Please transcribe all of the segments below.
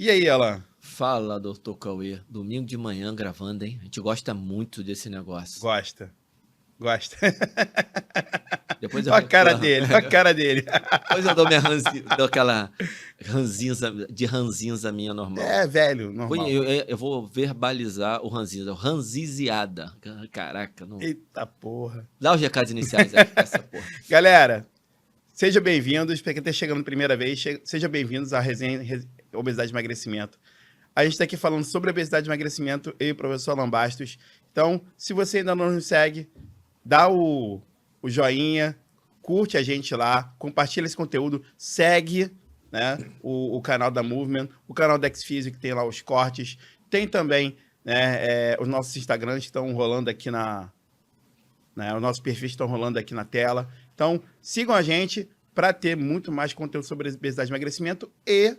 E aí, Alan? Fala, doutor Cauê. Domingo de manhã gravando, hein? A gente gosta muito desse negócio. Gosta? Gosta? Depois Olha a eu, cara dele, olha a cara dele. depois eu dou minha dou aquela ranzinza minha normal. É, velho, normal. Eu vou verbalizar o ranzinza, o ranziziada. Caraca, não. Eita porra. Dá os recados iniciais aí, essa porra. Galera, sejam bem-vindos. Para quem está chegando pela primeira vez, sejam bem-vindos à resenha Obesidade e Emagrecimento. A gente está aqui falando sobre obesidade e emagrecimento, eu e o professor Alan Bastos. Então, se você ainda não nos segue, dá o joinha, curte a gente lá, compartilha esse conteúdo, segue, né, o canal da Movement, o canal da Xphysio, que tem lá os cortes. Tem também, né, os nossos Instagrams que estão rolando aqui os nossos perfis estão rolando aqui na tela. Então, sigam a gente para ter muito mais conteúdo sobre obesidade e emagrecimento. E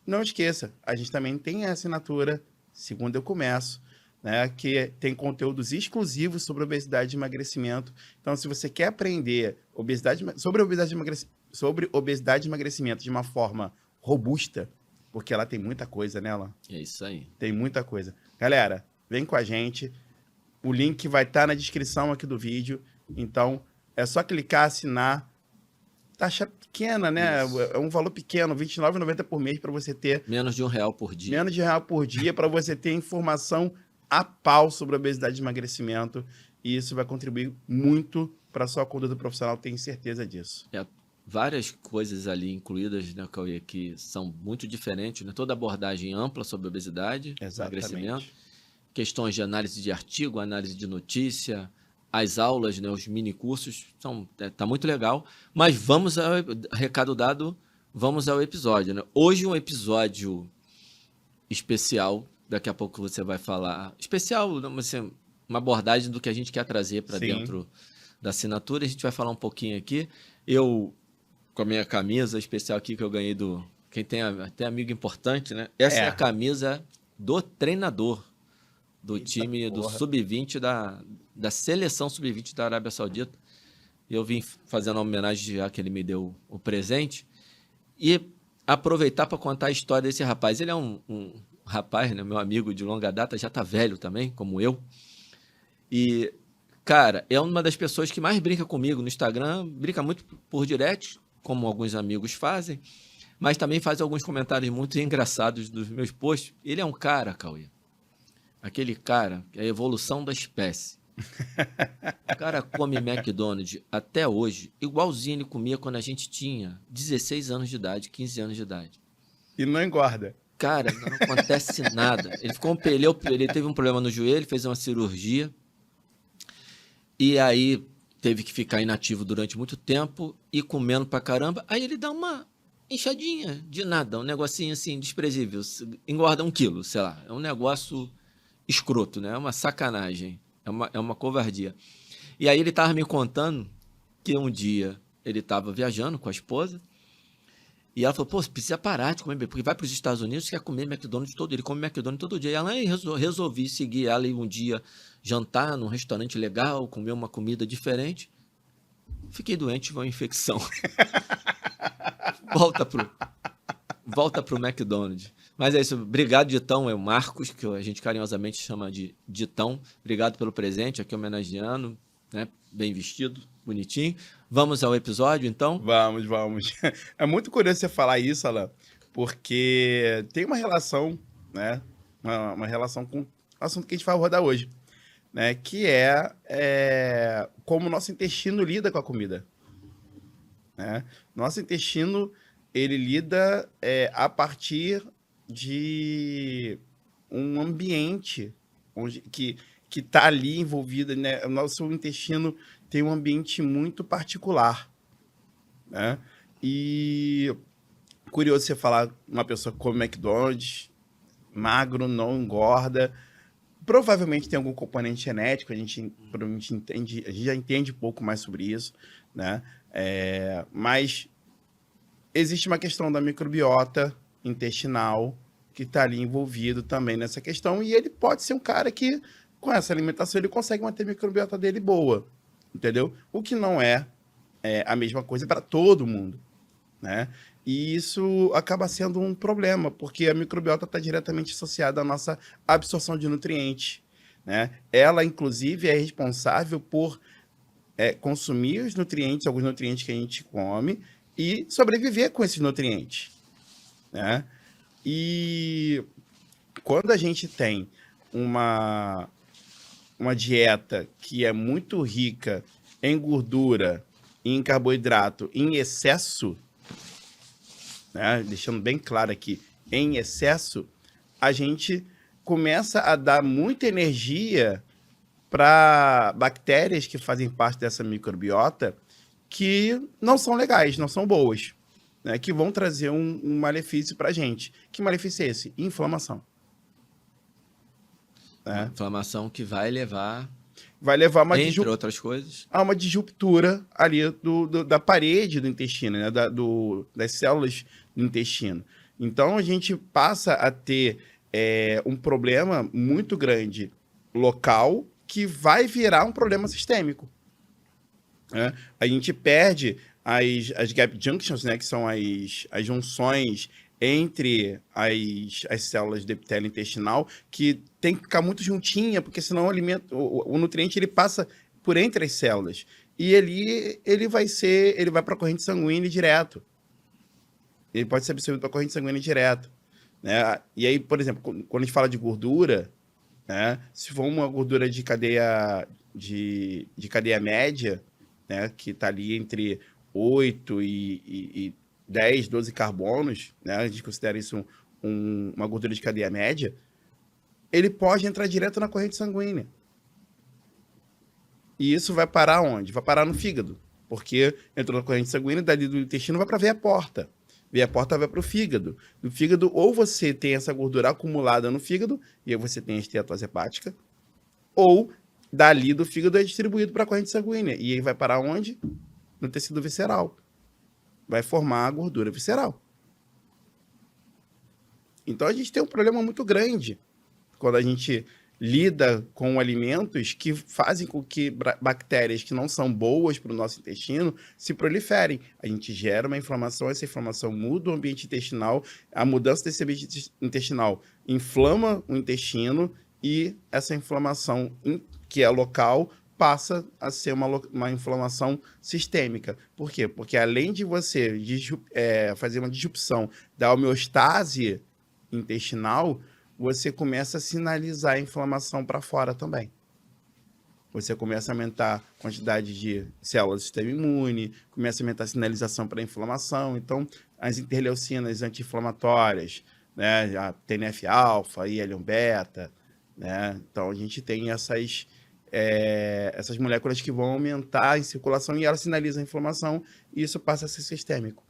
não esqueça, a gente também tem a assinatura Segunda Eu Começo, né, que tem conteúdos exclusivos sobre obesidade e emagrecimento. Então, se você quer aprender sobre obesidade e emagrecimento de uma forma robusta, porque ela tem muita coisa nela. É isso aí. Tem muita coisa. Galera, vem com a gente. O link vai estar na descrição aqui do vídeo. Então, é só clicar, assinar. Taxa pequena, né? Isso. É um valor pequeno, R$ 29,90 por mês para você ter. Menos de R$1 por dia. Menos de R$1 por dia para você ter informação a pau sobre obesidade e emagrecimento. E isso vai contribuir muito para a sua conduta profissional, tenho certeza disso. Várias coisas ali incluídas, né, Cauê, que são muito diferentes, né? Toda abordagem ampla sobre obesidade, emagrecimento, questões de análise de artigo, análise de notícia, as aulas, né, os mini cursos, tá muito legal. Mas recado dado, vamos ao episódio, né? Hoje um episódio especial, daqui a pouco você vai falar, especial, assim, uma abordagem do que a gente quer trazer para dentro da assinatura. A gente vai falar um pouquinho aqui. Eu, com a minha camisa especial aqui que eu ganhei quem tem até amigo importante, né? Essa é a camisa do treinador do time do Sub-20 da seleção Sub-20 da Arábia Saudita. Eu vim fazendo uma homenagem, já que ele me deu o presente, e aproveitar para contar a história desse rapaz. Ele é um rapaz, né, meu amigo de longa data, já tá velho também, como eu. E, cara, é uma das pessoas que mais brinca comigo no Instagram, brinca muito por direct, como alguns amigos fazem, mas também faz alguns comentários muito engraçados dos meus posts. Ele é um cara, Cauê, aquele cara que é a evolução da espécie. O cara come McDonald's até hoje, igualzinho ele comia quando a gente tinha 16 anos de idade, 15 anos de idade. E não engorda. Cara, não acontece nada. Ele teve um problema no joelho, fez uma cirurgia, e aí teve que ficar inativo durante muito tempo e comendo pra caramba. Aí ele dá uma inchadinha de nada, um negocinho assim, desprezível. Engorda 1 quilo, sei lá. É um negócio escroto, né? É uma sacanagem. É uma covardia. E aí ele tava me contando que um dia ele tava viajando com a esposa e ela falou, pô, você precisa parar de comer, porque vai para os Estados Unidos, quer comer McDonald's todo dia. Ele come McDonald's todo dia. E ela resolvi seguir ela e um dia jantar num restaurante legal, comer uma comida diferente. Fiquei doente, tive uma infecção. Volta pro McDonald's. Mas é isso, obrigado, Ditão, é o Marcos, que a gente carinhosamente chama de Ditão. Obrigado pelo presente, aqui homenageando, né? Bem vestido, bonitinho. Vamos ao episódio, então? Vamos. É muito curioso você falar isso, Alan, porque tem uma relação, né? Uma relação com o assunto que a gente vai abordar hoje, né? Que é como o nosso intestino lida com a comida, né? Nosso intestino, ele lida a partir de um ambiente que está ali envolvido, né? O nosso intestino tem um ambiente muito particular, né? E curioso você falar uma pessoa que come McDonald's, magro, não engorda, provavelmente tem algum componente genético, a gente já entende um pouco mais sobre isso, né? Mas existe uma questão da microbiota intestinal que está ali envolvido também nessa questão, e ele pode ser um cara que, com essa alimentação, ele consegue manter a microbiota dele boa, entendeu? O que não é a mesma coisa para todo mundo, né? E isso acaba sendo um problema, porque a microbiota está diretamente associada à nossa absorção de nutrientes, né? Ela, inclusive, é responsável por consumir os nutrientes, alguns nutrientes que a gente come, e sobreviver com esses nutrientes, né? E quando a gente tem uma dieta que é muito rica em gordura e em carboidrato em excesso, né? Deixando bem claro aqui, em excesso, a gente começa a dar muita energia para bactérias que fazem parte dessa microbiota que não são legais, não são boas, né? Que vão trazer um malefício para a gente. Que malefício é esse? Inflamação. Né? Inflamação que vai levar entre outras coisas, a uma disruptura ali da parede do intestino, né? Das células do intestino. Então, a gente passa a ter um problema muito grande local que vai virar um problema sistêmico. Né? A gente perde as gap junctions, né? Que são as junções entre as células do epitélio intestinal, que tem que ficar muito juntinha, porque senão o nutriente ele passa por entre as células. E ele vai para a corrente sanguínea direto. Ele pode ser absorvido para a corrente sanguínea direto. Né? E aí, por exemplo, quando a gente fala de gordura, né? Se for uma gordura de cadeia média, né? Que está ali entre 8 e 10, 12 carbonos, né? A gente considera isso uma gordura de cadeia média, ele pode entrar direto na corrente sanguínea. E isso vai parar onde? Vai parar no fígado, porque entrou na corrente sanguínea, dali do intestino vai para a veia porta. Veia porta vai para o fígado. No fígado, ou você tem essa gordura acumulada no fígado, e aí você tem a esteatose hepática, ou dali do fígado é distribuído para a corrente sanguínea. E aí vai parar onde? No tecido visceral. Vai formar a gordura visceral. Então a gente tem um problema muito grande quando a gente lida com alimentos que fazem com que bactérias que não são boas para o nosso intestino se proliferem. A gente gera uma inflamação, essa inflamação muda o ambiente intestinal, a mudança desse ambiente intestinal inflama o intestino e essa inflamação que é local passa a ser uma inflamação sistêmica. Por quê? Porque além de você fazer uma disrupção da homeostase intestinal, você começa a sinalizar a inflamação para fora também. Você começa a aumentar a quantidade de células do sistema imune, começa a aumentar a sinalização para a inflamação. Então, as interleucinas anti-inflamatórias, né, a TNF-alfa, IL-1-beta, né? Então, a gente tem essas moléculas que vão aumentar em circulação e elas sinalizam a inflamação e isso passa a ser sistêmico.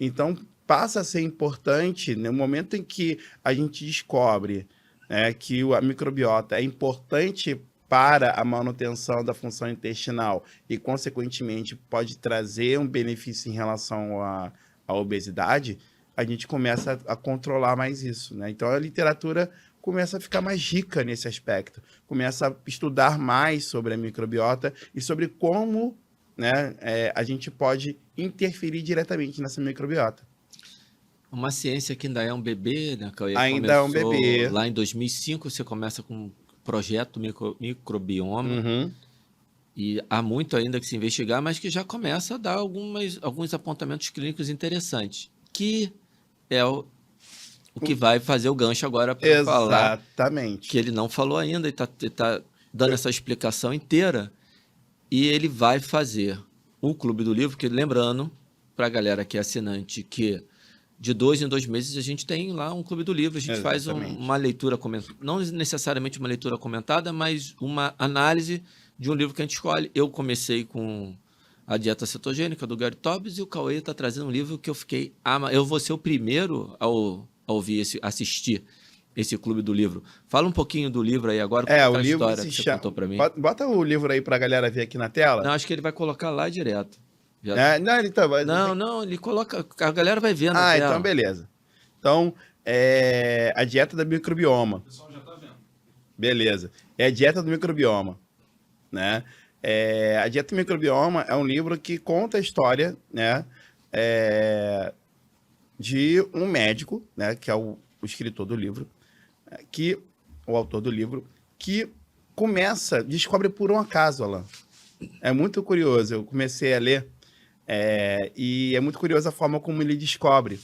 Então, passa a ser importante, no momento em que a gente descobre, né, que a microbiota é importante para a manutenção da função intestinal e, consequentemente, pode trazer um benefício em relação à obesidade, a gente começa a controlar mais isso, né? Então, a literatura começa a ficar mais rica nesse aspecto, começa a estudar mais sobre a microbiota e sobre como, né, a gente pode interferir diretamente nessa microbiota. Uma ciência que ainda é um bebê, né? Ainda é um bebê. Lá em 2005 você começa com um projeto microbioma, uhum. E há muito ainda que se investigar, mas que já começa a dar alguns apontamentos clínicos interessantes, que é o que vai fazer o gancho agora para falar. Exatamente. Que ele não falou ainda e está dando essa explicação inteira. E ele vai fazer o Clube do Livro, que lembrando, para a galera que é assinante, que de 2 em 2 meses a gente tem lá um Clube do Livro, a gente faz uma leitura comentada, não necessariamente uma leitura comentada, mas uma análise de um livro que a gente escolhe. Eu comecei com A Dieta Cetogênica, do Gary Taubes, e o Cauê está trazendo um livro que eu fiquei... eu vou ser o primeiro a ouvir, assistir esse Clube do Livro. Fala um pouquinho do livro aí agora, o livro história que você contou para mim. Bota o livro aí para a galera ver aqui na tela. Não, acho que ele vai colocar lá direto. Não, ele coloca... A galera vai vendo a tela. Então beleza. Então, a dieta do microbioma. O pessoal já está vendo. Beleza. É a dieta do microbioma, né? A Dieta do Microbioma é um livro que conta a história, né, de um médico, né, que é o escritor do livro, o autor do livro, que descobre por um acaso, Alan. É muito curioso, eu comecei a ler, e é muito curioso a forma como ele descobre.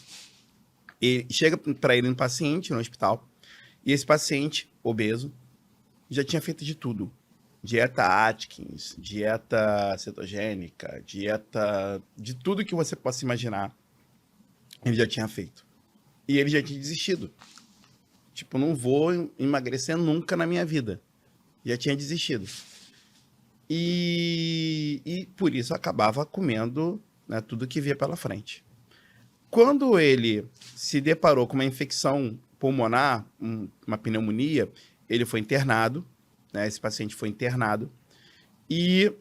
E chega para ele um paciente no hospital, e esse paciente, obeso, já tinha feito de tudo. Dieta Atkins, dieta cetogênica, dieta de tudo que você possa imaginar, ele já tinha feito. E ele já tinha desistido. Tipo, não vou emagrecer nunca na minha vida. Já tinha desistido. E por isso acabava comendo, né, tudo que via pela frente. Quando ele se deparou com uma infecção pulmonar, uma pneumonia, ele foi internado, né, esse paciente foi internado, e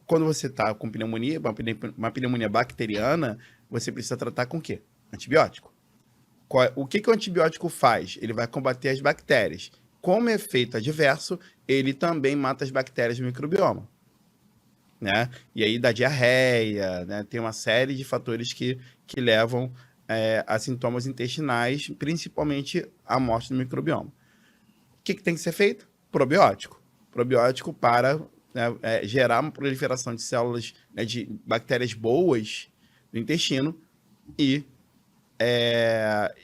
quando você está com pneumonia, uma pneumonia bacteriana, você precisa tratar com o quê? Antibiótico. O que o antibiótico faz? Ele vai combater as bactérias. Como efeito adverso, ele também mata as bactérias do microbioma. Né? E aí dá diarreia, né? Tem uma série de fatores que levam a sintomas intestinais, principalmente a morte do microbioma. O que tem que ser feito? Probiótico. Probiótico para, né, gerar uma proliferação de células, né, de bactérias boas no intestino e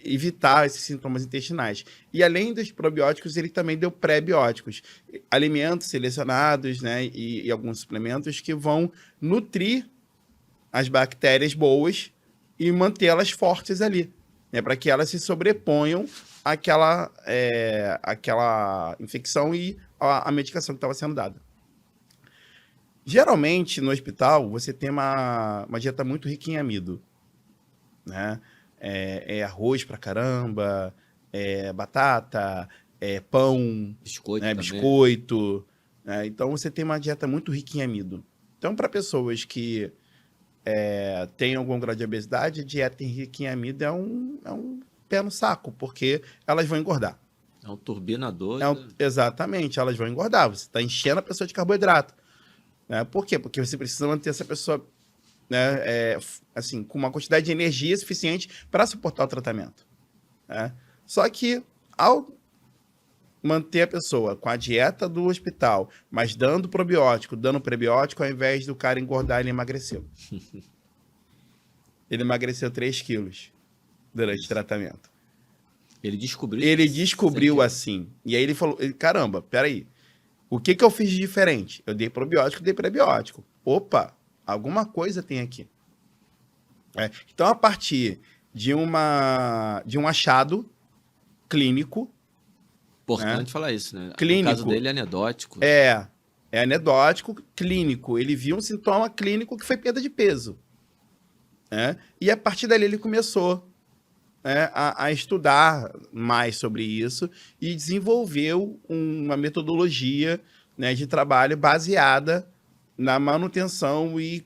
evitar esses sintomas intestinais. E além dos probióticos, ele também deu pré-bióticos, alimentos selecionados, né, e alguns suplementos que vão nutrir as bactérias boas e mantê-las fortes ali, né, para que elas se sobreponham àquela infecção e à medicação que estava sendo dada. Geralmente, no hospital, você tem uma dieta muito rica em amido, né? Arroz pra caramba, batata, pão, biscoito, né, biscoito. Então, você tem uma dieta muito rica em amido. Então, para pessoas que têm algum grau de obesidade, a dieta rica em amido é um pé no saco, porque elas vão engordar. É um turbinador. Exatamente, elas vão engordar. Você está enchendo a pessoa de carboidrato. Né? Por quê? Porque você precisa manter essa pessoa, né, assim, com uma quantidade de energia suficiente para suportar o tratamento. Né? Só que, ao manter a pessoa com a dieta do hospital, mas dando probiótico, dando prebiótico, ao invés do cara engordar, ele emagreceu. Ele emagreceu 3 quilos durante o tratamento. Ele descobriu assim. E aí ele falou, caramba, peraí, o que eu fiz de diferente? Eu dei probiótico, dei prebiótico. Opa, alguma coisa tem aqui. Então, a partir de um achado clínico... Importante falar isso, né? Clínico. O caso dele é anedótico. É anedótico, clínico. Ele viu um sintoma clínico que foi perda de peso. E a partir dali ele começou a estudar mais sobre isso e desenvolveu uma metodologia, né, de trabalho baseada na manutenção e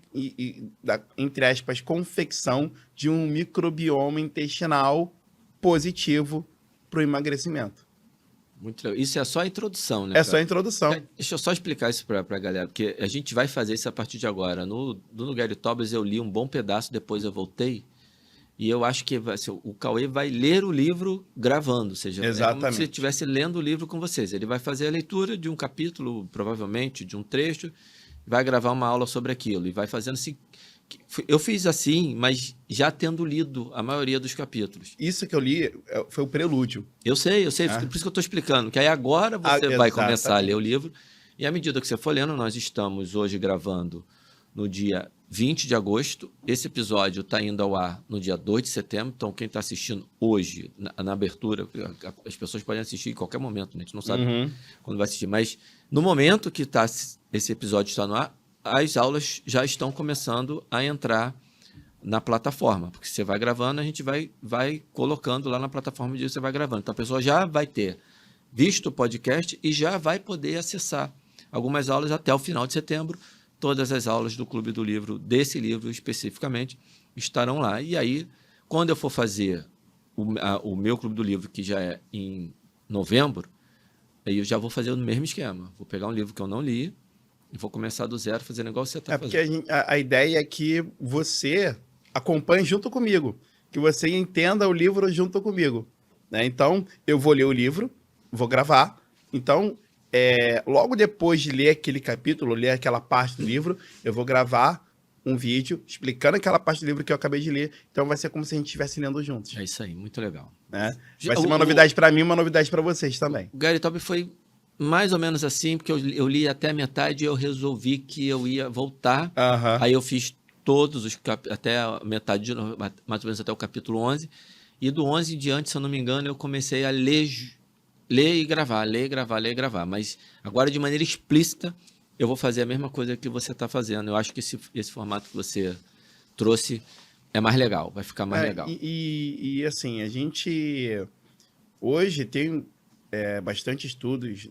entre aspas, confecção de um microbioma intestinal positivo para o emagrecimento. Muito legal. Isso é só a introdução, né? É só a introdução. Deixa eu só explicar isso para a galera, porque a gente vai fazer isso a partir de agora. No Gary Taubes eu li um bom pedaço, depois eu voltei. E eu acho que o Cauê vai ler o livro gravando, ou seja, exatamente, é como se ele estivesse lendo o livro com vocês. Ele vai fazer a leitura de um capítulo, provavelmente, de um trecho, vai gravar uma aula sobre aquilo e vai fazendo assim. Eu fiz assim, mas já tendo lido a maioria dos capítulos. Isso que eu li foi o prelúdio. Eu sei, por isso que eu estou explicando, que aí agora você vai começar a ler o livro, e à medida que você for lendo, nós estamos hoje gravando no dia 20 de agosto, esse episódio está indo ao ar no dia 2 de setembro, então quem está assistindo hoje, na abertura, as pessoas podem assistir em qualquer momento, né? A gente não sabe quando vai assistir, mas no momento que esse episódio está no ar, as aulas já estão começando a entrar na plataforma, porque você vai gravando, a gente vai colocando lá na plataforma onde você vai gravando. Então a pessoa já vai ter visto o podcast e já vai poder acessar algumas aulas até o final de setembro. Todas as aulas do Clube do Livro, desse livro especificamente, estarão lá. E aí, quando eu for fazer o meu Clube do Livro, que já é em novembro, aí eu já vou fazer o mesmo esquema. Vou pegar um livro que eu não li e vou começar do zero, fazer negócio que você está fazendo. Porque a ideia é que você acompanhe junto comigo, que você entenda o livro junto comigo, né? Então, eu vou ler o livro, vou gravar. Então, logo depois de ler aquele capítulo, ler aquela parte do livro, eu vou gravar um vídeo explicando aquela parte do livro que eu acabei de ler. Então, vai ser como se a gente estivesse lendo juntos. É isso aí, muito legal. Né? Vai ser uma novidade para mim, uma novidade para vocês também. O Gary Taubes foi mais ou menos assim, porque eu li até a metade e eu resolvi que eu ia voltar. Aí eu fiz todos os até a metade, mais ou menos até o capítulo 11. E do 11 em diante, se eu não me engano, eu comecei a ler e gravar, ler e gravar, ler e gravar. Mas agora, de maneira explícita, eu vou fazer a mesma coisa que você está fazendo. Eu acho que esse formato que você trouxe é mais legal, vai ficar mais legal. E assim, a gente hoje tem bastante estudos,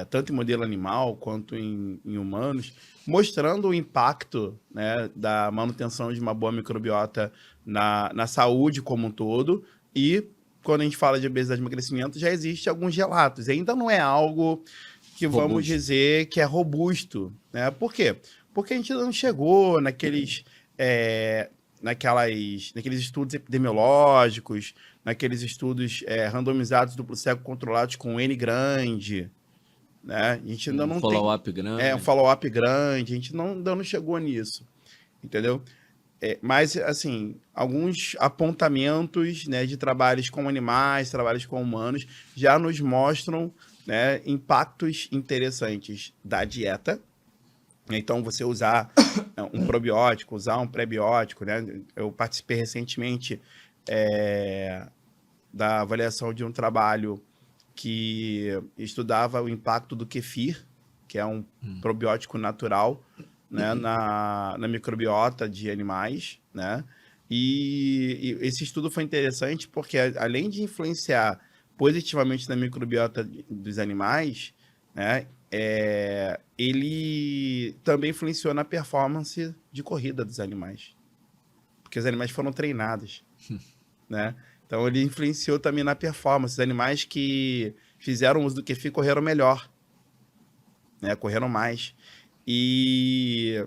tanto em modelo animal quanto em humanos, mostrando o impacto, né, da manutenção de uma boa microbiota na saúde como um todo. E quando a gente fala de obesidade e emagrecimento, já existe alguns relatos. E ainda não é algo que vamos dizer que é robusto, né? Por quê? Porque a gente não chegou naqueles estudos epidemiológicos, naqueles estudos randomizados duplo cego controlados com N grande, né? A gente ainda não follow-up grande. Um follow-up grande, a gente ainda não chegou nisso, entendeu? Mas, assim, alguns apontamentos, né, de trabalhos com animais, trabalhos com humanos, já nos mostram, né, impactos interessantes da dieta. Então, você usar um probiótico, usar um prebiótico, né? Eu participei recentemente da avaliação de um trabalho que estudava o impacto do kefir, que é um probiótico natural, né, na microbiota de animais, né? E esse estudo foi interessante porque, além de influenciar positivamente na microbiota dos animais, né, ele também influenciou na performance de corrida dos animais, porque os animais foram treinados, né? Então, ele influenciou também na performance. Os animais que fizeram uso do kefir correram melhor, né? Correram mais. E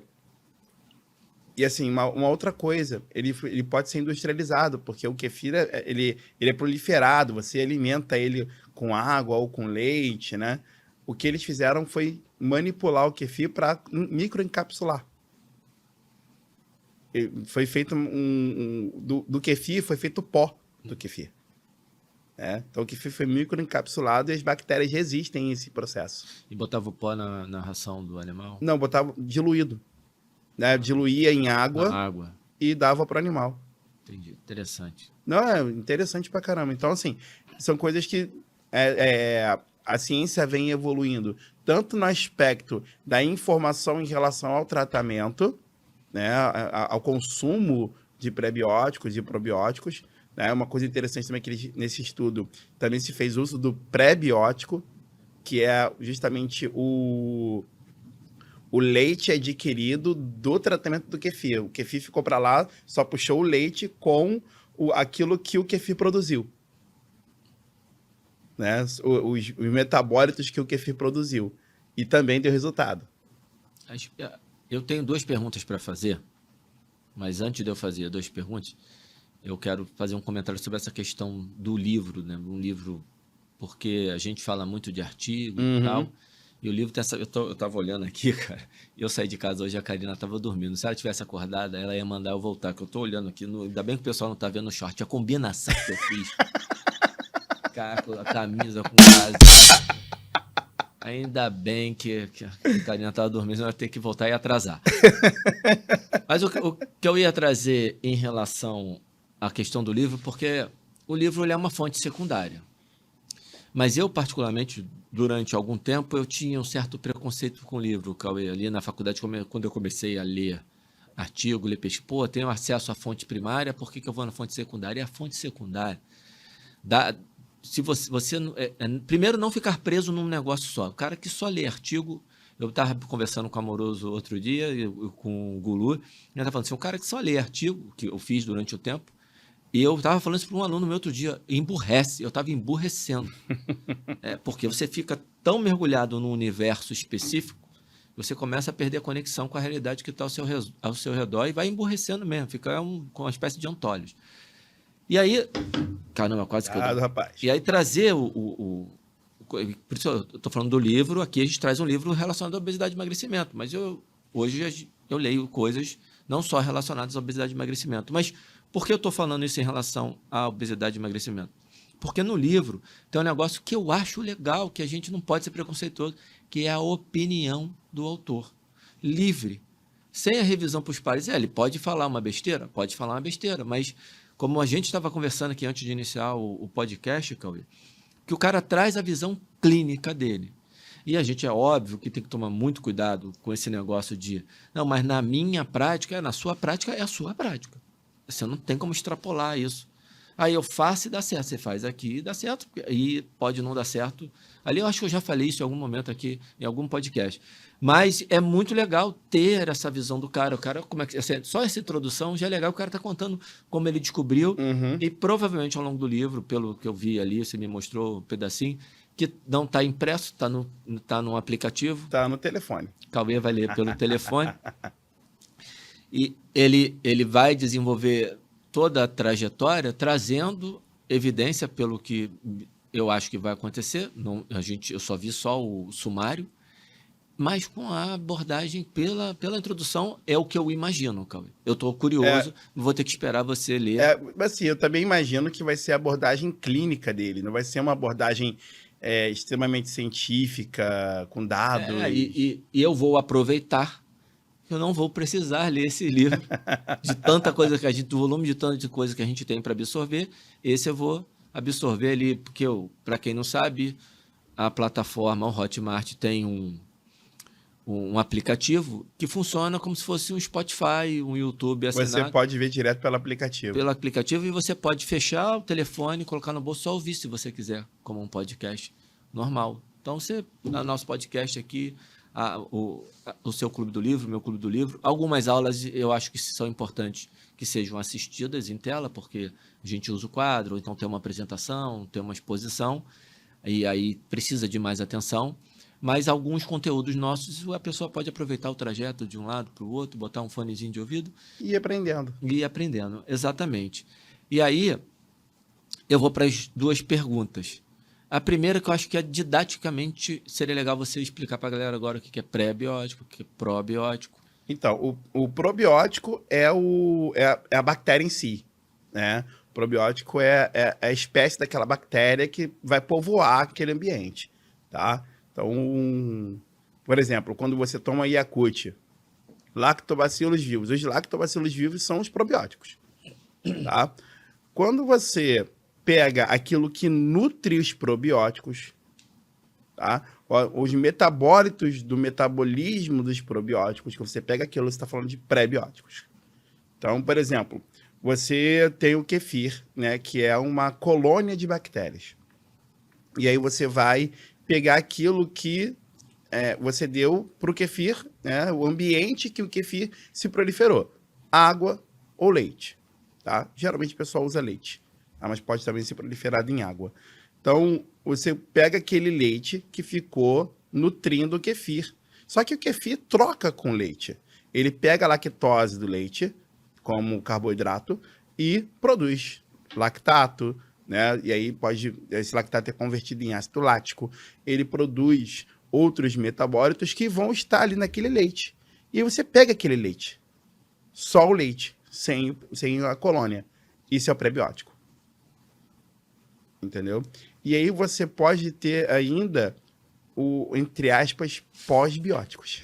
assim, uma outra coisa, ele pode ser industrializado, porque o kefir ele é proliferado, você alimenta ele com água ou com leite, né? O que eles fizeram foi manipular o kefir para microencapsular. Foi feito do kefir, foi feito pó do kefir. Então o kefir foi microencapsulado e as bactérias resistem a esse processo. E botava o pó na ração do animal? Não, botava diluído. Né? Diluía em água e dava para o animal. Entendi. Interessante. Não, é interessante pra caramba. Então, assim, são coisas que a ciência vem evoluindo, tanto no aspecto da informação em relação ao tratamento, né, ao consumo de prebióticos e probióticos. Né? Uma coisa interessante também é que nesse estudo também se fez uso do pré-biótico, que é justamente o leite adquirido do tratamento do kefir. O kefir ficou para lá, só puxou o leite com aquilo que o kefir produziu. Né? Os metabólitos que o kefir produziu. E também deu resultado. Eu tenho 2 perguntas para fazer, mas antes de eu fazer 2 perguntas, eu quero fazer um comentário sobre essa questão do livro, né? Um livro, porque a gente fala muito de artigo e tal, e o livro tem essa... Eu estava olhando aqui, cara, e eu saí de casa hoje, a Karina estava dormindo. Se ela tivesse acordada, ela ia mandar eu voltar, que eu estou olhando aqui, ainda bem que o pessoal não está vendo o short, a combinação que eu fiz. Cara, a camisa com base. Ainda bem que a Karina estava dormindo, senão eu ia ter que voltar e atrasar. Mas o que eu ia trazer em relação à questão do livro, porque o livro ele é uma fonte secundária. Mas eu, particularmente, durante algum tempo, eu tinha um certo preconceito com o livro, Cauê. Ali na faculdade, quando eu comecei a ler artigo, ler pesquisa, pô, tenho acesso à fonte primária, por que eu vou na fonte secundária? E a fonte secundária se você primeiro, não ficar preso num negócio só. O cara que só lê artigo... Eu estava conversando com o Amoroso outro dia, com o Gulu, e ele estava falando assim, o cara que só lê artigo, que eu fiz durante o tempo, e eu estava falando isso para um aluno meu outro dia, emburrece, eu estava emburrecendo. Porque você fica tão mergulhado num universo específico você começa a perder a conexão com a realidade que está ao seu redor e vai emburrecendo mesmo, fica com uma espécie de antolhos. E aí, caramba, quase que eu... rapaz. E aí trazer por isso eu estou falando do livro, aqui a gente traz um livro relacionado à obesidade e emagrecimento, mas hoje eu leio coisas não só relacionadas à obesidade e emagrecimento. Mas por que eu estou falando isso em relação à obesidade e emagrecimento? Porque no livro tem um negócio que eu acho legal, que a gente não pode ser preconceituoso, que é a opinião do autor. Livre. Sem a revisão para os pares. Ele pode falar uma besteira? Pode falar uma besteira, mas como a gente estava conversando aqui antes de iniciar o podcast, Cauê, que o cara traz a visão clínica dele. E a gente é óbvio que tem que tomar muito cuidado com esse negócio de... Não, mas na minha prática, na sua prática, é a sua prática. Você não tem como extrapolar isso. Aí eu faço e dá certo. Você faz aqui e dá certo. E pode não dar certo. Ali eu acho que eu já falei isso em algum momento aqui, em algum podcast. Mas é muito legal ter essa visão do cara. O cara, como é que, só essa introdução já é legal. O cara está contando como ele descobriu. E provavelmente ao longo do livro, pelo que eu vi ali, você me mostrou um pedacinho, que não está impresso, está no aplicativo. Está no telefone. Cauê vai ler pelo telefone. E ele vai desenvolver toda a trajetória, trazendo evidência pelo que eu acho que vai acontecer. Não, eu só vi o sumário, mas com a abordagem pela introdução é o que eu imagino, Cauê. Eu estou curioso, vou ter que esperar você ler. Assim, eu também imagino que vai ser a abordagem clínica dele, não vai ser uma abordagem extremamente científica, com dados. E eu vou aproveitar. Eu não vou precisar ler esse livro de tanta coisa que do volume de tanta coisa que a gente tem para absorver. Esse eu vou absorver ali, porque para quem não sabe, a plataforma, o Hotmart, tem um aplicativo que funciona como se fosse um Spotify, um YouTube assinado. Você pode ver direto pelo aplicativo. Pelo aplicativo, e você pode fechar o telefone, colocar no bolso, só ouvir se você quiser, como um podcast normal. Então, no nosso podcast aqui, o seu Clube do Livro, o meu Clube do Livro, algumas aulas eu acho que são importantes que sejam assistidas em tela, porque a gente usa o quadro, ou então tem uma apresentação, tem uma exposição, e aí precisa de mais atenção. Mas alguns conteúdos nossos, a pessoa pode aproveitar o trajeto de um lado para o outro, botar um fonezinho de ouvido. E ir aprendendo. E ir aprendendo, exatamente. E aí, eu vou para as duas perguntas. A primeira, que eu acho que didaticamente seria legal você explicar para a galera agora o que é pré-biótico, o que é probiótico. Então, o probiótico é a bactéria em si, né? O probiótico é a espécie daquela bactéria que vai povoar aquele ambiente, tá? Então, por exemplo, quando você toma Yakult, lactobacilos vivos, os lactobacilos vivos são os probióticos, tá? Quando você pega aquilo que nutre os probióticos, tá? Os metabólitos do metabolismo dos probióticos, que você pega aquilo, você está falando de pré-bióticos. Então, por exemplo, você tem o kefir, né, que é uma colônia de bactérias. E aí você vai pegar aquilo que você deu para o kefir, né, o ambiente que o kefir se proliferou, água ou leite, tá? Geralmente o pessoal usa leite, tá? Mas pode também ser proliferado em água. Então, você pega aquele leite que ficou nutrindo o kefir. Só que o kefir troca com leite. Ele pega a lactose do leite, como carboidrato, e produz lactato, né? E aí esse lactato é convertido em ácido lático. Ele produz outros metabólitos que vão estar ali naquele leite. E aí você pega aquele leite, só o leite, sem a colônia. Isso é o pré-biótico. Entendeu? E aí você pode ter ainda entre aspas, pós-bióticos.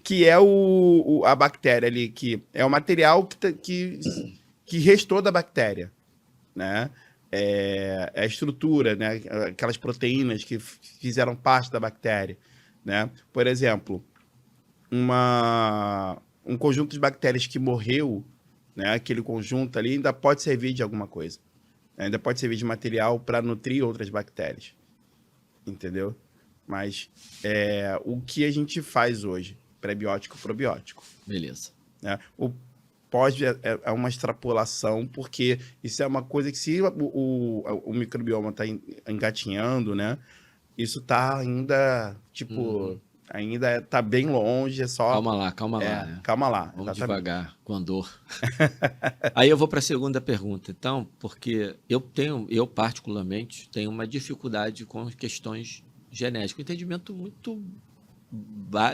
Que é a bactéria ali, que é o material que restou da bactéria, né? É a estrutura, né? Aquelas proteínas que fizeram parte da bactéria, né? Por exemplo, um conjunto de bactérias que morreu, né? Aquele conjunto ali ainda pode servir de alguma coisa. Ainda pode servir de material para nutrir outras bactérias. Entendeu? Mas o que a gente faz hoje? Pré-biótico, probiótico. Beleza. Né? O pós é uma extrapolação, porque isso é uma coisa que se o microbioma está engatinhando, né? Isso está ainda, tipo, Ainda tá bem longe, é só... Calma lá. Né? Calma lá. Vamos devagar, com andor. Aí eu vou para a segunda pergunta, então, porque eu particularmente tenho uma dificuldade com questões genéticas, um entendimento muito,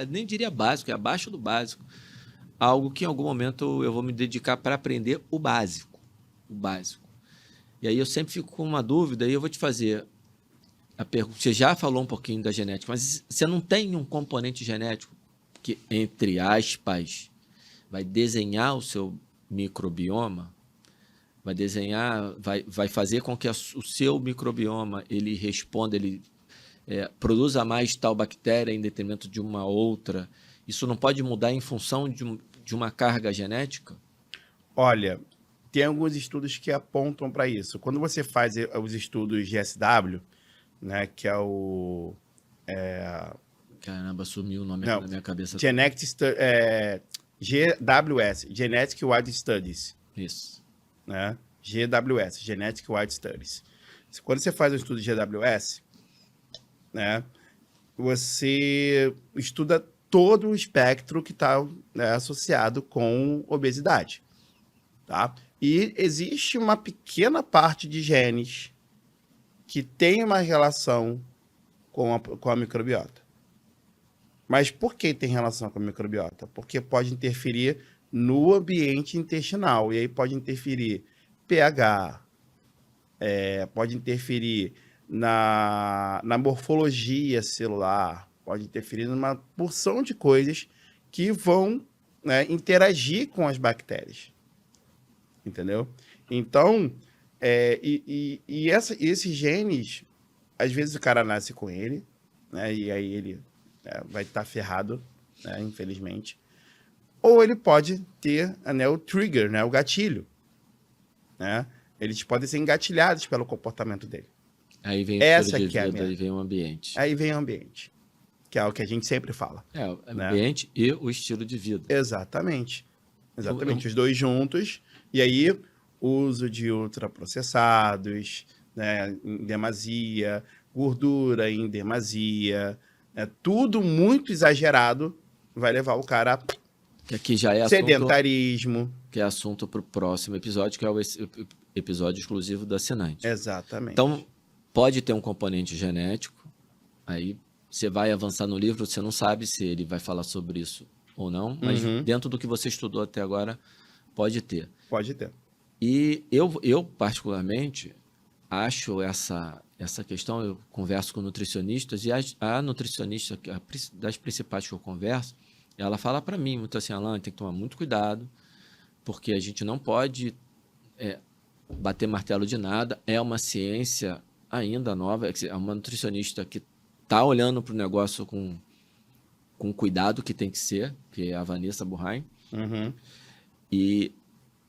nem diria básico, é abaixo do básico, algo que em algum momento eu vou me dedicar para aprender o básico. E aí eu sempre fico com uma dúvida, e eu vou te fazer a pergunta. Você já falou um pouquinho da genética, mas você não tem um componente genético que, entre aspas, vai desenhar o seu microbioma, vai fazer com que o seu microbioma ele responda, ele produza mais tal bactéria em detrimento de uma outra. Isso não pode mudar em função de uma carga genética? Olha, tem alguns estudos que apontam para isso. Quando você faz os estudos GSW, né, que é o... Caramba, sumiu o nome da minha cabeça. GWS, Genetic Wide Studies. Isso. Né? GWS, Genetic Wide Studies. Quando você faz um estudo de GWS, né, você estuda todo o espectro que está, né, associado com obesidade. Tá? E existe uma pequena parte de genes que tem uma relação com a microbiota. Mas por que tem relação com a microbiota? Porque pode interferir no ambiente intestinal. E aí pode interferir pH, pode interferir na morfologia celular, pode interferir numa porção de coisas que vão, né, interagir com as bactérias. Entendeu? Então, esses genes, às vezes o cara nasce com ele, né, e aí ele vai estar ferrado, né, infelizmente. Ou ele pode ter, né, o trigger, né, o gatilho. Né? Eles podem ser engatilhados pelo comportamento dele. Aí vem o estilo de vida, aí vem o ambiente. Aí vem o ambiente, que é o que a gente sempre fala. O ambiente, né? E o estilo de vida. Exatamente. Os dois juntos. E aí, uso de ultraprocessados, né, em demasia, gordura em demasia, tudo muito exagerado vai levar o cara a que aqui já é sedentarismo. Que é assunto para o próximo episódio, que é o episódio exclusivo da assinante. Exatamente. Então, pode ter um componente genético, aí você vai avançar no livro, você não sabe se ele vai falar sobre isso ou não, mas dentro do que você estudou até agora, pode ter. Pode ter. E eu particularmente, acho essa questão, eu converso com nutricionistas, e a nutricionista, das principais que eu converso, ela fala para mim, muito assim, Alan, tem que tomar muito cuidado, porque a gente não pode bater martelo de nada, é uma ciência ainda nova, é uma nutricionista que está olhando para o negócio com cuidado que tem que ser, que é a Vanessa Burheim.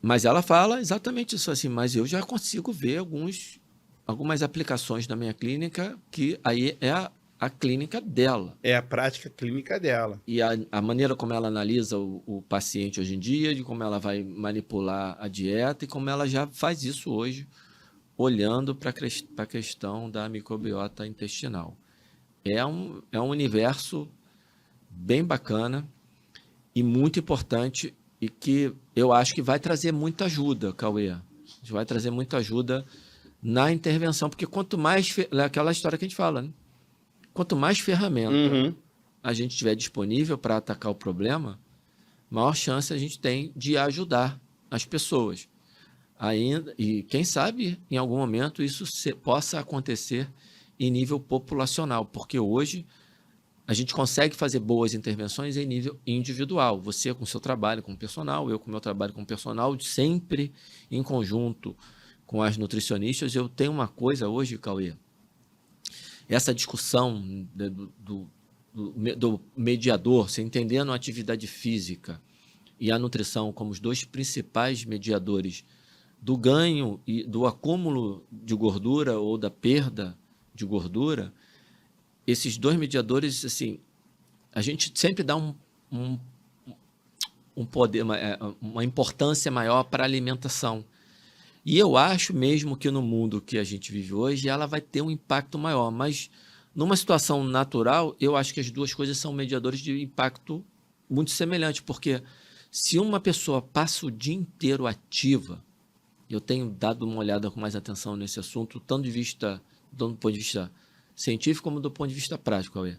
Mas ela fala exatamente isso assim, mas eu já consigo ver algumas aplicações na minha clínica que aí é a clínica dela. É a prática clínica dela. E a maneira como ela analisa o paciente hoje em dia, de como ela vai manipular a dieta e como ela já faz isso hoje, olhando para a questão da microbiota intestinal. É um universo bem bacana e muito importante e que eu acho que vai trazer muita ajuda, Cauê. Vai trazer muita ajuda na intervenção, porque quanto mais... aquela história que a gente fala, né? Quanto mais ferramenta a gente tiver disponível para atacar o problema, maior chance a gente tem de ajudar as pessoas. E quem sabe, em algum momento, isso possa acontecer em nível populacional, porque hoje a gente consegue fazer boas intervenções em nível individual. Você com o seu trabalho com o personal, eu com o meu trabalho com o personal, sempre em conjunto com as nutricionistas. Eu tenho uma coisa hoje, Cauê, essa discussão do mediador, você entendendo a atividade física e a nutrição como os dois principais mediadores do ganho e do acúmulo de gordura ou da perda de gordura, esses dois mediadores, assim, a gente sempre dá um poder, uma importância maior para a alimentação. E eu acho mesmo que no mundo que a gente vive hoje, ela vai ter um impacto maior, mas Numa situação natural, eu acho que as duas coisas são mediadores de impacto muito semelhantes, porque se uma pessoa passa o dia inteiro ativa, eu tenho dado uma olhada com mais atenção nesse assunto, tanto do ponto de vista científico como do ponto de vista prático, Cauê.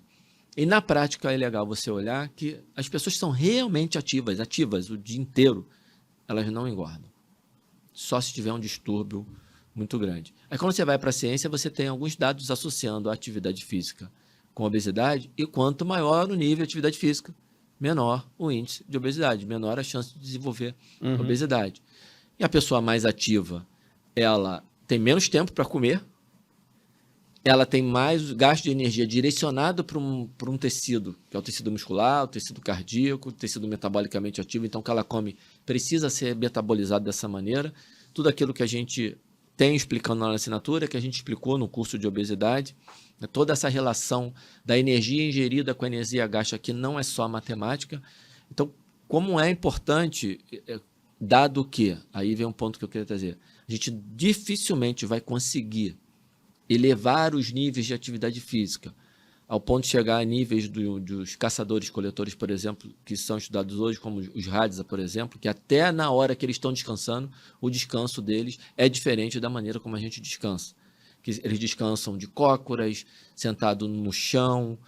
E na prática é legal você olhar que as pessoas que são realmente ativas o dia inteiro, elas não engordam. Só se tiver um distúrbio muito grande. Aí quando você vai para a ciência, você tem alguns dados associando a atividade física com obesidade, e quanto maior o nível de atividade física, menor o índice de obesidade, menor a chance de desenvolver obesidade. E a pessoa mais ativa, ela tem menos tempo para comer, ela tem mais gasto de energia direcionado para um tecido, que é o tecido muscular, o tecido cardíaco, o tecido metabolicamente ativo. Então, o que ela come precisa ser metabolizado dessa maneira. Tudo aquilo que a gente tem explicando na assinatura, que a gente explicou no curso de obesidade, toda essa relação da energia ingerida com a energia gasta aqui não é só matemática. Então, como é importante, dado que, aí vem um ponto que eu queria trazer, a gente dificilmente vai conseguir elevar os níveis de atividade física ao ponto de chegar a níveis dos caçadores-coletores, por exemplo, que são estudados hoje, como os Hadza, por exemplo, que até na hora que eles estão descansando, o descanso deles é diferente da maneira como a gente descansa. Que eles descansam de cócoras, sentado no chão,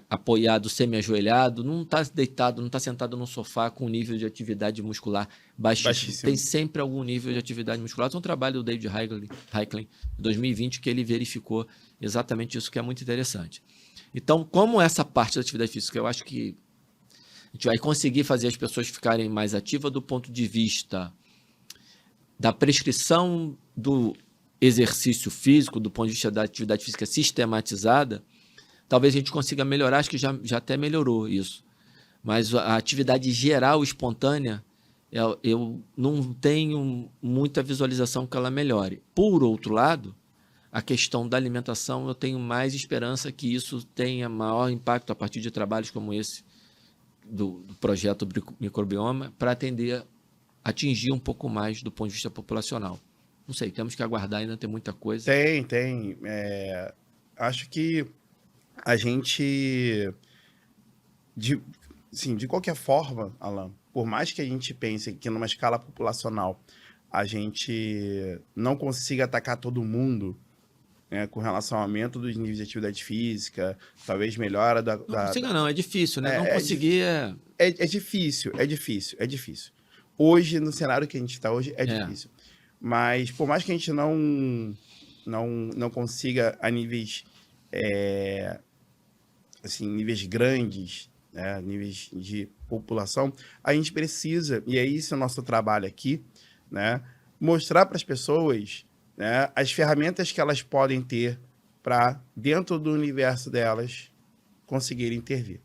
apoiado, semi-ajoelhado, não está deitado, não está sentado no sofá com um nível de atividade muscular baixíssimo. Tem sempre algum nível de atividade muscular. Tem um trabalho do David Heiklin, de 2020, que ele verificou exatamente isso, que é muito interessante. Então, como essa parte da atividade física, eu acho que a gente vai conseguir fazer as pessoas ficarem mais ativas do ponto de vista da prescrição do exercício físico, do ponto de vista da atividade física sistematizada, talvez a gente consiga melhorar, acho que já até melhorou isso. Mas a atividade geral, espontânea, eu não tenho muita visualização que ela melhore. Por outro lado, a questão da alimentação, eu tenho mais esperança que isso tenha maior impacto a partir de trabalhos como esse, do projeto Microbioma, para atingir um pouco mais do ponto de vista populacional. Não sei, temos que aguardar, ainda tem muita coisa. Tem. Acho que a gente, de qualquer forma, Alan, por mais que a gente pense que numa escala populacional a gente não consiga atacar todo mundo, né, com relação ao aumento dos níveis de atividade física, talvez melhora da... Não, é difícil, né? Não conseguir é difícil. Hoje, no cenário que a gente está hoje, é difícil. Mas, por mais que a gente não consiga a níveis... níveis grandes, né, níveis de população, a gente precisa, e é isso o nosso trabalho aqui, né, mostrar para as pessoas, né, as ferramentas que elas podem ter para, dentro do universo delas, conseguirem intervir.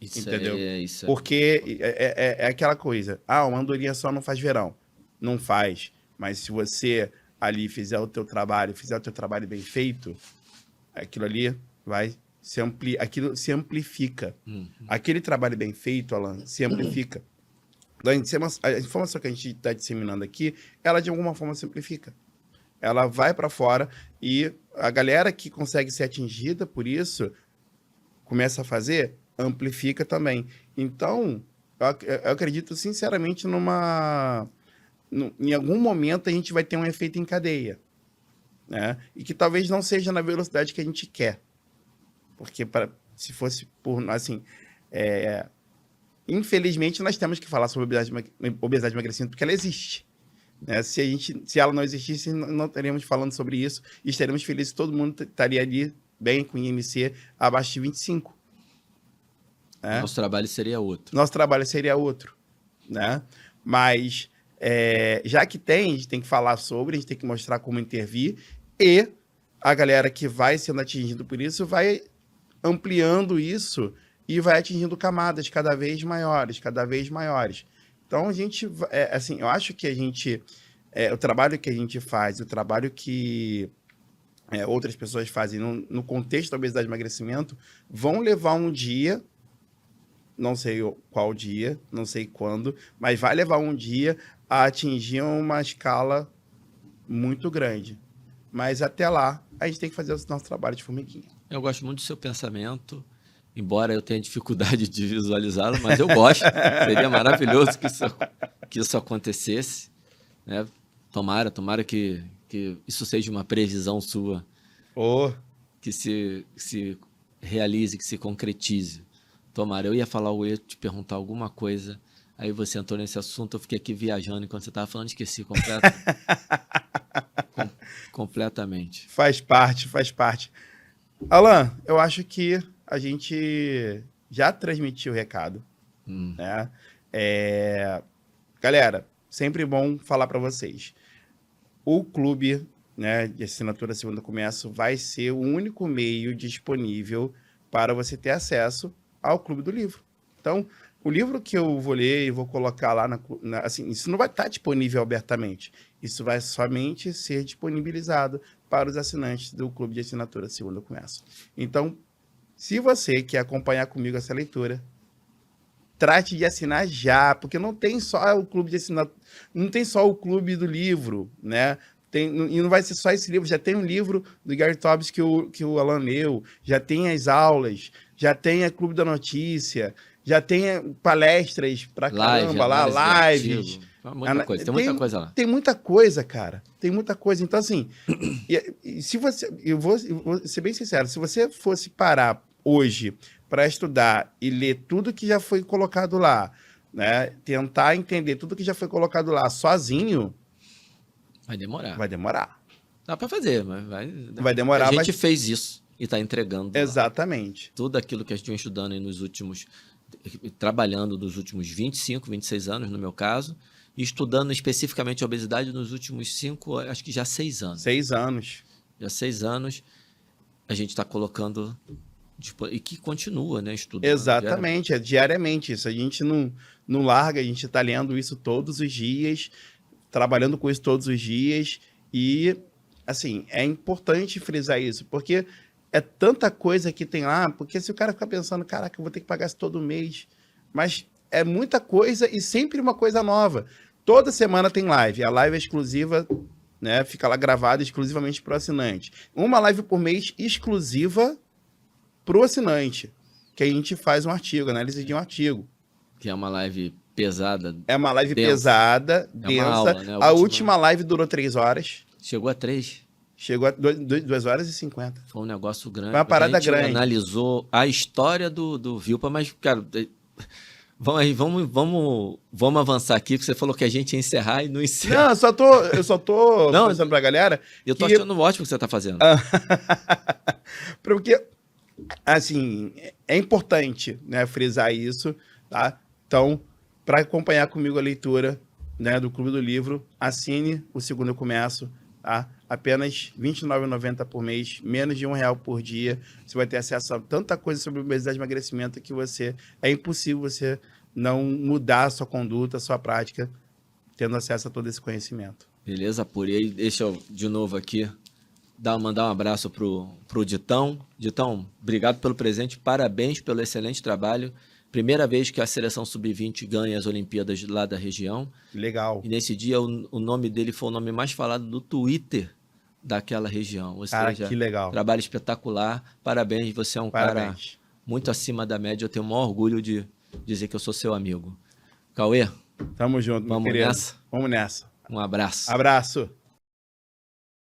Entendeu? Porque é aquela coisa, uma andorinha só não faz verão. Não faz, mas se você ali fizer o teu trabalho bem feito, aquilo ali vai... aquilo se amplifica. Aquele trabalho bem feito, Alan, se amplifica. A informação que a gente está disseminando aqui, ela de alguma forma se amplifica. Ela vai para fora e a galera que consegue ser atingida por isso, começa a fazer, amplifica também. Então, eu acredito sinceramente em algum momento a gente vai ter um efeito em cadeia, né? E que talvez não seja na velocidade que a gente quer. Porque se fosse por, assim, infelizmente nós temos que falar sobre obesidade e emagrecimento porque ela existe, né? Se ela não existisse, não estaríamos falando sobre isso e estaríamos felizes, todo mundo estaria ali bem com IMC abaixo de 25. Né? Nosso trabalho seria outro. Né? Mas já que a gente tem que falar sobre, a gente tem que mostrar como intervir e a galera que vai sendo atingida por isso vai ampliando isso e vai atingindo camadas cada vez maiores. Então, a gente, eu acho que a gente, o trabalho que a gente faz, o trabalho que outras pessoas fazem no contexto da obesidade e emagrecimento, vão levar um dia, não sei qual dia, não sei quando, mas vai levar um dia a atingir uma escala muito grande. Mas até lá, a gente tem que fazer o nosso trabalho de formiguinha. Eu gosto muito do seu pensamento, embora eu tenha dificuldade de visualizá-lo, mas eu gosto. Seria maravilhoso que isso acontecesse, né? Tomara que isso seja uma previsão sua, que se realize, que se concretize. Tomara. Eu ia te perguntar alguma coisa, aí você entrou nesse assunto, eu fiquei aqui viajando enquanto você estava falando, esqueci completamente. Faz parte. Alan, eu acho que a gente já transmitiu o recado, né? Galera, sempre bom falar para vocês. O clube, né, de assinatura Segundo Começo vai ser o único meio disponível para você ter acesso ao Clube do Livro. Então, o livro que eu vou ler e vou colocar lá, assim, isso não vai estar disponível abertamente. Isso vai somente ser disponibilizado para os assinantes do Clube de Assinatura Segundo Começo. Então, se você quer acompanhar comigo essa leitura, trate de assinar já, porque não tem só o Clube de Assinatura, não tem só o Clube do Livro, né? E não vai ser só esse livro, já tem um livro do Gary Taubes que o Alan leu, já tem as aulas, já tem o Clube da Notícia, já tem palestras pra caramba lá, lives. Muita coisa, tem muita coisa lá. Tem muita coisa, cara. Tem muita coisa. Então, assim, se você, eu vou ser bem sincero, se você fosse parar hoje para estudar e ler tudo que já foi colocado lá, né? Tentar entender tudo que já foi colocado lá sozinho, vai demorar. Vai demorar. Dá para fazer, mas vai demorar. A gente fez isso e está entregando. Exatamente. Lá. Tudo aquilo que a gente vem estudando aí trabalhando nos últimos 25, 26 anos, no meu caso, e estudando especificamente a obesidade nos últimos 5, acho que já 6 anos. 6 anos. Já 6 anos a gente está colocando, e que continua, né, estudando. Exatamente, diariamente. Isso a gente não larga, a gente está lendo isso todos os dias, trabalhando com isso todos os dias, e, assim, é importante frisar isso, porque é tanta coisa que tem lá, porque se o cara ficar pensando, caraca, eu vou ter que pagar isso todo mês, mas é muita coisa e sempre uma coisa nova. Toda semana tem live, a live é exclusiva, né, fica lá gravada exclusivamente para o assinante. Uma live por mês exclusiva para o assinante, que a gente faz um artigo, análise de um artigo. Que é uma live pesada. É uma live pesada, densa. Uma aula, né? A última live durou 3 horas. Chegou a 3. Chegou a 2 horas e 50. Foi um negócio grande. Foi uma parada grande. A gente analisou a história do Vilpa, mas, cara, vamos avançar aqui, porque você falou que a gente ia encerrar e não encerra. Não, eu só tô pensando pra galera. Eu tô achando ótimo o que você tá fazendo. Porque, assim, é importante, né, frisar isso, tá? Então, para acompanhar comigo a leitura, né, do Clube do Livro, assine o Segundo Começo, tá? Apenas R$ 29,90 por mês, menos de R$1 por dia. Você vai ter acesso a tanta coisa sobre obesidade e emagrecimento que é impossível você não mudar a sua conduta, a sua prática, tendo acesso a todo esse conhecimento. Beleza, Puri. E aí, deixa eu, de novo aqui, mandar um abraço pro Ditão. Ditão, obrigado pelo presente, parabéns pelo excelente trabalho. Primeira vez que a seleção sub-20 ganha as Olimpíadas lá da região. Legal. E nesse dia o nome dele foi o nome mais falado do Twitter daquela região. Ou seja, que legal. Trabalho espetacular. Parabéns, você é um cara muito acima da média. Eu tenho o maior orgulho de dizer que eu sou seu amigo. Cauê. Tamo junto, vamos nessa? Vamos nessa. Um abraço. Abraço.